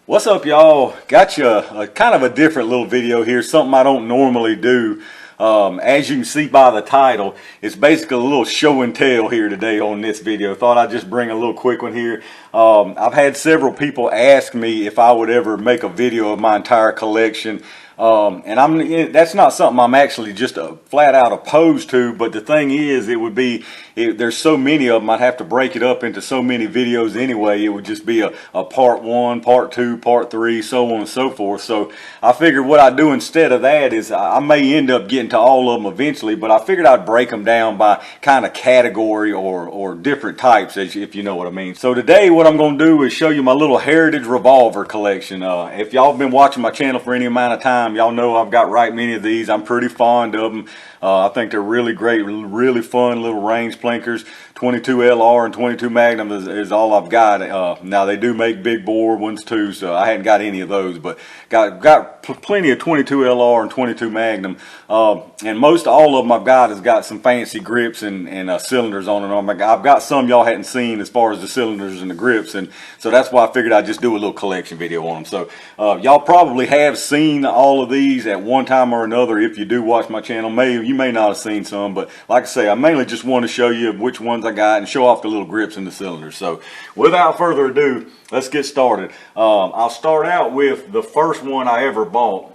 What's up, y'all? Got you a kind of a different little video here, something I don't normally do. As you can see by the title, it's basically a little show and tell here today on this video. Thought I'd just bring a little quick one here. I've had several people ask me if I would ever make a video of my entire collection. And that's not something I'm actually just flat out opposed to, but the thing is, there's so many of them, I'd have to break it up into so many videos anyway. It would just be a part one, part two, part three, so on and so forth. So I figured what I'd do instead of that is I may end up getting to all of them eventually, but I figured I'd break them down by kind of category or different types, if you know what I mean. So today what I'm going to do is show you my little heritage revolver collection. If y'all have been watching my channel for any amount of time, y'all know I've got right many of these. I'm pretty fond of them. I think they're really great, really fun little range plinkers. 22 LR and 22 Magnum is all I've got. Now they do make big bore ones too, so I hadn't got any of those, but got plenty of 22 LR and 22 Magnum. And most all of them I've got has got some fancy grips and cylinders on them. I've got some y'all hadn't seen as far as the cylinders and the grips, and so that's why I figured I'd just do a little collection video on them. So y'all probably have seen all of these at one time or another if you do watch my channel. You may not have seen some, but like I say, I mainly just want to show you which ones I got and show off the little grips and the cylinders. So without further ado, let's get started. I'll start out with the first one I ever bought.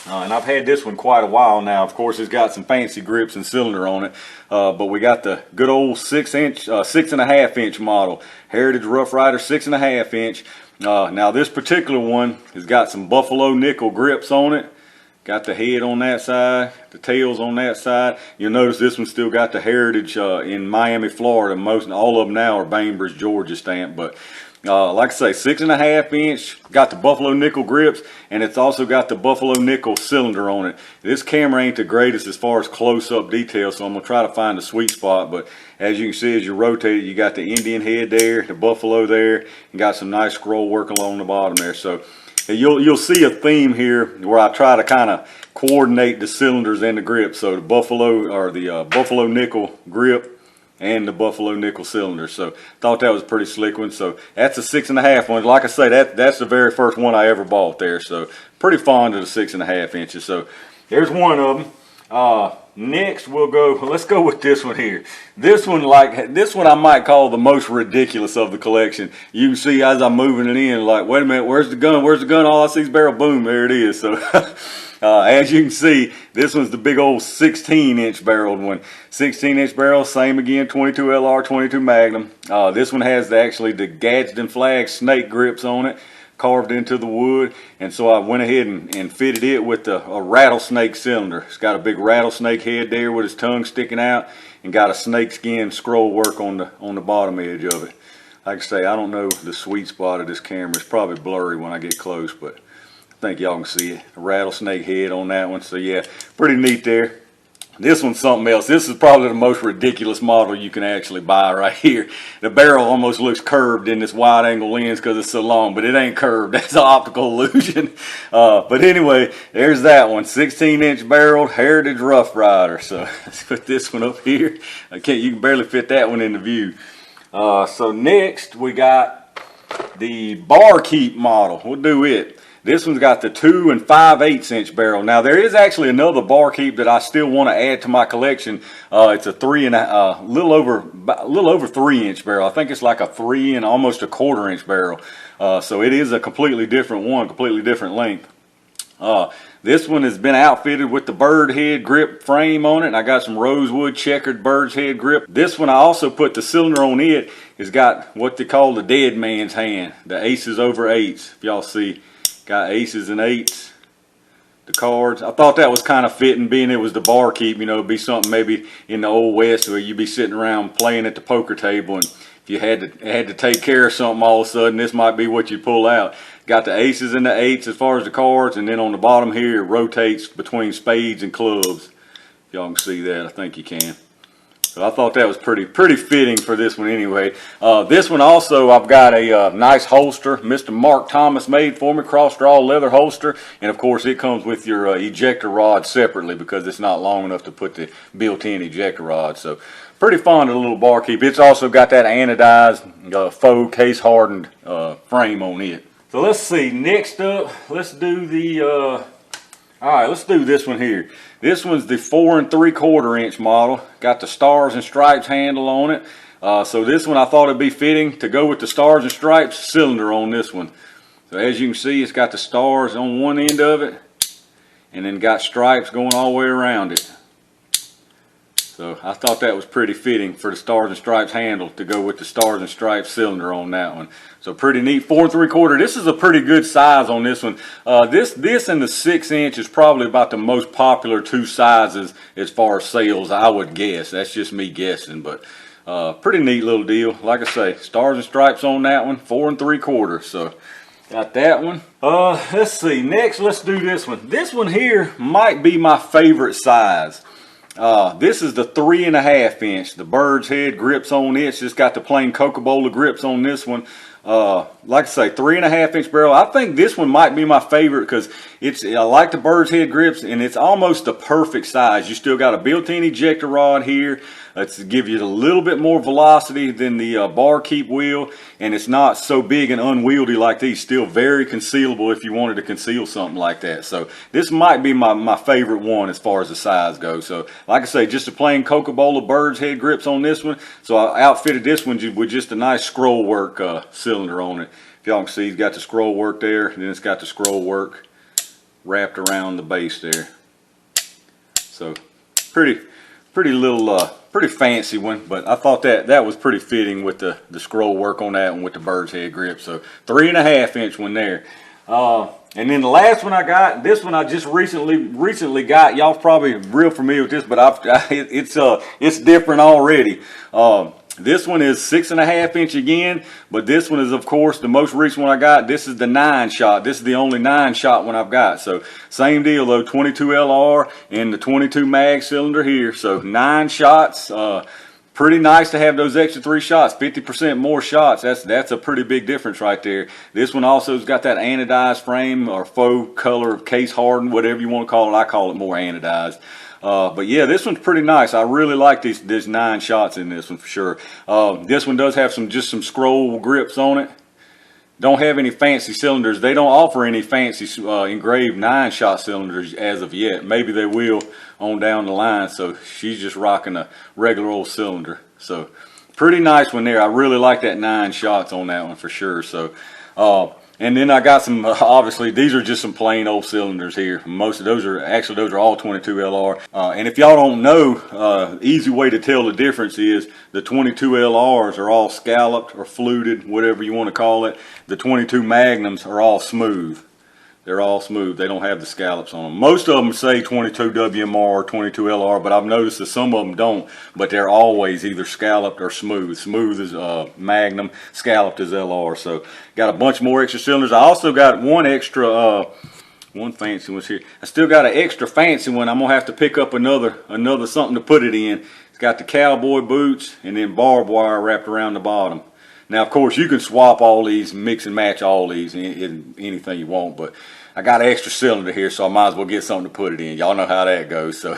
And I've had this one quite a while now. Of course, it's got some fancy grips and cylinder on it. But we got the good old 6.5 inch model. Heritage Rough Rider 6.5 inch. Now this particular one has got some buffalo nickel grips on it. Got the head on that side, the tails on that side. You'll notice this one still got the Heritage in Miami, Florida. All of them now are Bainbridge, Georgia stamp. But like I say, 6.5 inch, got the buffalo nickel grips, and it's also got the buffalo nickel cylinder on it. This camera ain't the greatest as far as close-up detail, so I'm going to try to find a sweet spot. But as you can see, as you rotate it, you got the Indian head there, the buffalo there, and got some nice scroll work along the bottom there. So you'll see a theme here where I try to kind of coordinate the cylinders and the grip. So the buffalo nickel grip and the buffalo nickel cylinder. So thought that was a pretty slick one. So that's a 6.5 one. Like I say, that's the very first one I ever bought there. So pretty fond of the 6.5 inches. So there's one of them. Next let's go with this one here. This one I might call the most ridiculous of the collection. You can see as I'm moving it in, like, wait a minute, where's the gun? Where's the gun? All I see is barrel. Boom, there it is. So as you can see, this one's the big old 16-inch barreled one. 16-inch barrel, same again, 22 LR, 22 Magnum. This one has actually the Gadsden flag snake grips on it, carved into the wood, and so I went ahead and fitted it with a rattlesnake cylinder. It's got a big rattlesnake head there with his tongue sticking out, and got a snakeskin scroll work on the bottom edge of it. Like I say, I don't know the sweet spot of this camera. It's probably blurry when I get close, but I think y'all can see it. A rattlesnake head on that one. So yeah, pretty neat there. This one's something else. This is probably the most ridiculous model you can actually buy right here. The barrel almost looks curved in this wide angle lens because it's so long, but it ain't curved. That's an optical illusion. But anyway, there's that one. 16-inch barreled Heritage Rough Rider. So let's put this one up here. You can barely fit that one in the view. So next we got the Barkeep model. We'll do it. This one's got the 2 5/8 inch barrel. Now there is actually another Barkeep that I still want to add to my collection. It's a little over 3 inch barrel. I think it's like a 3 and almost a 1/4 inch barrel. So it is a completely different one, completely different length. This one has been outfitted with the bird head grip frame on it, and I got some rosewood checkered bird's head grip. This one I also put the cylinder on it. It's got what they call the dead man's hand, the aces over eights. If y'all see, got aces and eights, the cards. I thought that was kind of fitting, being it was the Barkeep. You know, it'd be something maybe in the old west where you'd be sitting around playing at the poker table, and if you had to take care of something all of a sudden, this might be what you pull out. Got the aces and the eights as far as the cards, and then on the bottom here it rotates between spades and clubs. If y'all can see that, I think you can. So I thought that was pretty fitting for this one anyway. This one also, I've got a nice holster Mr. Mark Thomas made for me, cross-draw leather holster, and of course it comes with your ejector rod separately because it's not long enough to put the built-in ejector rod. So pretty fond of the little Barkeep. It's also got that anodized faux case hardened frame on it. So let's see, next up, let's do the, all right, let's do this one here. This one's the 4 3/4 inch model. Got the stars and stripes handle on it. So this one I thought it'd be fitting to go with the stars and stripes cylinder on this one. So as you can see, it's got the stars on one end of it, and then got stripes going all the way around it. So I thought that was pretty fitting for the stars and stripes handle to go with the stars and stripes cylinder on that one. So pretty neat. 4 3/4. This is a pretty good size on this one. This and the 6 inch is probably about the most popular two sizes as far as sales, I would guess. That's just me guessing, but pretty neat little deal. Like I say, stars and stripes on that one, 4 3/4. So got that one. Let's see. Next, let's do this one. This one here might be my favorite size. This is the 3 1/2 inch. The bird's head grips on it. It's just got the plain Coca-Cola grips on this one. Like I say, 3 1/2 inch barrel. I think this one might be my favorite because I like the bird's head grips, and it's almost the perfect size. You still got a built-in ejector rod here. It's to give you a little bit more velocity than the Barkeep wheel, and it's not so big and unwieldy like these. Still very concealable if you wanted to conceal something like that. So this might be my favorite one as far as the size goes. So like I say, just a plain Coca-Cola bird's head grips on this one. So I outfitted this one with just a nice scroll work cylinder on it. If y'all can see, it's got the scroll work there, and then it's got the scroll work wrapped around the base there. So pretty little pretty fancy one, but I thought that was pretty fitting with the scroll work on that one with the bird's head grip. So 3 1/2 inch one there. And then the last one I got, this one I just recently got. Y'all probably real familiar with this, but it's different already. This one is 6 1/2 inch again, but this one is of course the most recent one I got. This is the 9 shot. This is the only 9 shot one I've got. So same deal though, 22 LR and the 22 mag cylinder here. So 9 shots. Pretty nice to have those extra 3 shots, 50% more shots. That's a pretty big difference right there. This one also has got that anodized frame or faux color, case hardened, whatever you want to call it. I call it more anodized. But yeah, this one's pretty nice. I really like these 9 shots in this one for sure. This one does have just some scroll grips on it. Don't have any fancy cylinders. They don't offer any fancy engraved 9 shot cylinders as of yet. Maybe they will on down the line. So she's just rocking a regular old cylinder. So pretty nice one there. I really like that 9 shots on that one for sure. So and then I got some, obviously these are just some plain old cylinders here. Most of those are all 22 LR. And if y'all don't know, easy way to tell the difference is the 22 LRs are all scalloped or fluted, whatever you want to call it. The 22 Magnums are all smooth. They're all smooth. They don't have the scallops on them. Most of them say 22 WMR or 22 LR, but I've noticed that some of them don't. But they're always either scalloped or smooth. Smooth is Magnum, scalloped is LR. So got a bunch more extra cylinders. I also got one extra, one fancy one's here. I still got an extra fancy one. I'm gonna have to pick up another something to put it in. It's got the cowboy boots and then barbed wire wrapped around the bottom. Now, of course, you can swap all these, mix and match all these in anything you want, but I got an extra cylinder here, so I might as well get something to put it in. Y'all know how that goes, so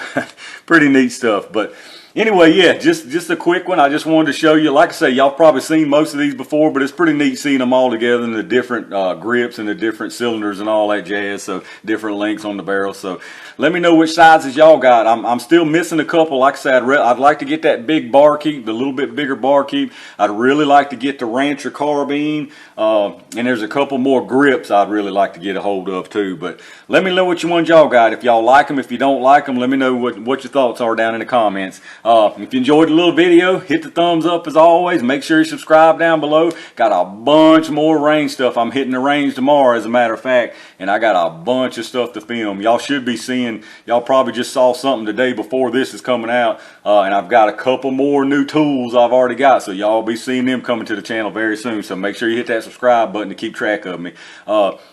pretty neat stuff. But anyway, yeah, just a quick one. I just wanted to show you. Like I say, y'all probably seen most of these before, but it's pretty neat seeing them all together in the different grips and the different cylinders and all that jazz. So different lengths on the barrel. So let me know which sizes y'all got. I'm still missing a couple. Like I said, I'd like to get that big Barkeep, the little bit bigger Barkeep. I'd really like to get the Rancher carbine, and there's a couple more grips I'd really like to get a hold of too. But let me know which ones y'all got. If y'all like them, if you don't like them, let me know what your thoughts are down in the comments. If you enjoyed the little video, hit the thumbs up as always. Make sure you subscribe down below. Got a bunch more range stuff. I'm hitting the range tomorrow, as a matter of fact, and I got a bunch of stuff to film. Y'all should be seeing, y'all probably just saw something today before this is coming out, and I've got a couple more new tools I've already got, so y'all will be seeing them coming to the channel very soon. So make sure you hit that subscribe button to keep track of me.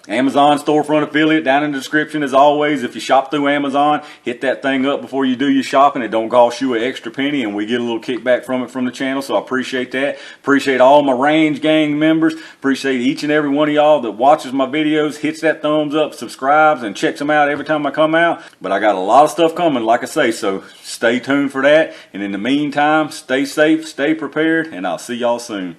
Amazon storefront affiliate down in the description as always. If you shop through Amazon, hit that thing up before you do your shopping. It don't cost you an extra penny, and we get a little kickback from it from the channel, so I appreciate that. Appreciate all my range gang members. Appreciate each and every one of y'all that watches my videos, hits that thumbs up, subscribes, and checks them out every time I come out. But I got a lot of stuff coming, like I say, so stay tuned for that. And in the meantime, stay safe, stay prepared, and I'll see y'all soon.